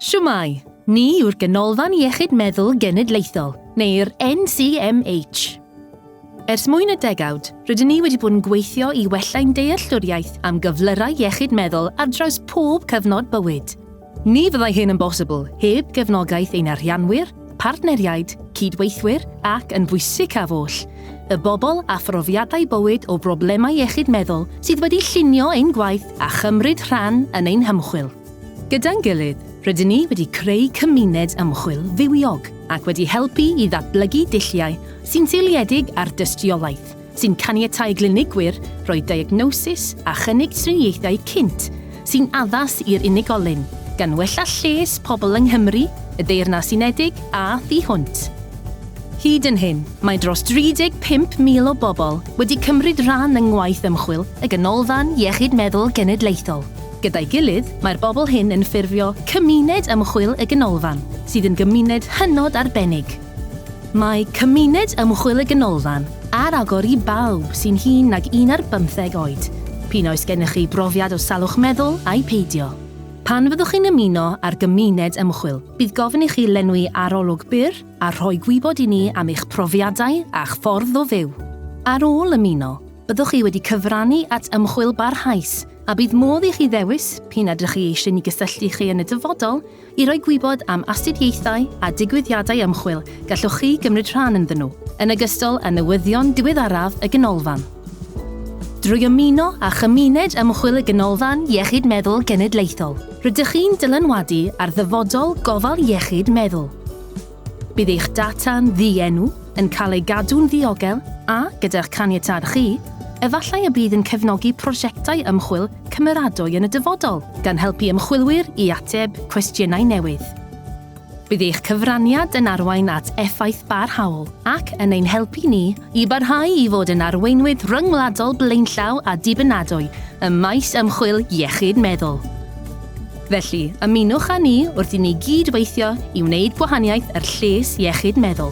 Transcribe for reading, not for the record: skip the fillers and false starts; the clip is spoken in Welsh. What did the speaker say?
Shwmai, ni yw'r Ganolfan Iechyd Meddwl Genedlaethol, neu'r NCMH. Ers mwy na degawd, rydyn ni wedi bod yn gweithio i wella'n dealltwriaeth am gyflyrau iechyd meddwl ar draws pob cyfnod bywyd. Ni fyddai hyn yn bosibl heb gefnogaeth ein arianwyr, partneriaid, cydweithwyr ac, yn bwysicaf oll, y bobl a phrofiadau bywyd o broblemau iechyd meddwl sydd wedi llunio ein gwaith a chymryd rhan yn ein hymchwil. Gyda'n gilydd, rydyn ni wedi creu cymuned ymchwil fywiog ac wedi helpu i ddatblygu dulliau sy'n seiliedig ar dystiolaeth, sy'n caniatáu glinigwyr roi diagnosis a chynnig triniaethau cynt sy'n addas i'r unigolyn, gan wella lles pobl yng Nghymru, y Deyrnas Unedig a thu hwnt. Hyd yn hyn, mae dros 35,000 o bobl wedi cymryd rhan yng ngwaith ymchwil y Ganolfan Iechyd Meddwl Genedlaethol. Gyda'i gilydd, mae'r bobl hyn yn ffurfio cymuned ymchwil y Ganolfan, sydd yn gymuned hynod arbennig. Mae cymuned ymchwil y Ganolfan ar agor i bawb sy'n hŷn nag 1 ar 15 oed, p'un oes gennych chi brofiad o salwch meddwl a'i peidio. Pan fyddwch chi'n ymuno ar gymuned ymchwil, bydd gofyn i chi lenwi arolwg byr a rhoi gwybod i ni am eich profiadau a'ch ffordd o fyw. Ar ôl ymuno, byddwch chi wedi cyfrannu at ymchwil barhaus a bydd modd i chi ddewis p'un ydych chi eisiau ni gysylltu chi yn y dyfodol i roi gwybod am astudiaethau a digwyddiadau ymchwil gallwch chi gymryd rhan ynddyn nhw, yn ogystal â newyddion diweddaraf y Ganolfan. Drwy ymuno â chymuned ymchwil y Ganolfan Iechyd Meddwl Genedlaethol, rydych chi'n dylanwadu ar ddyfodol gofal iechyd meddwl. Bydd eich data'n ddienw yn cael ei gadw'n ddiogel a, gyda'ch caniatâd chi, efallai y bydd yn cefnogi prosiectau ymchwil cymeradwy yn y dyfodol, gan helpu ymchwilwyr i ateb cwestiynau newydd. Bydd eich cyfraniad yn arwain at effaith barhaol ac yn ein helpu ni i barhau i fod yn arweinwydd rhyngwladol blaenllaw a dibynadwy ym maes ymchwil iechyd meddwl. Felly, ymunwch â ni wrth i ni gydweithio i wneud gwahaniaeth ar lles iechyd meddwl.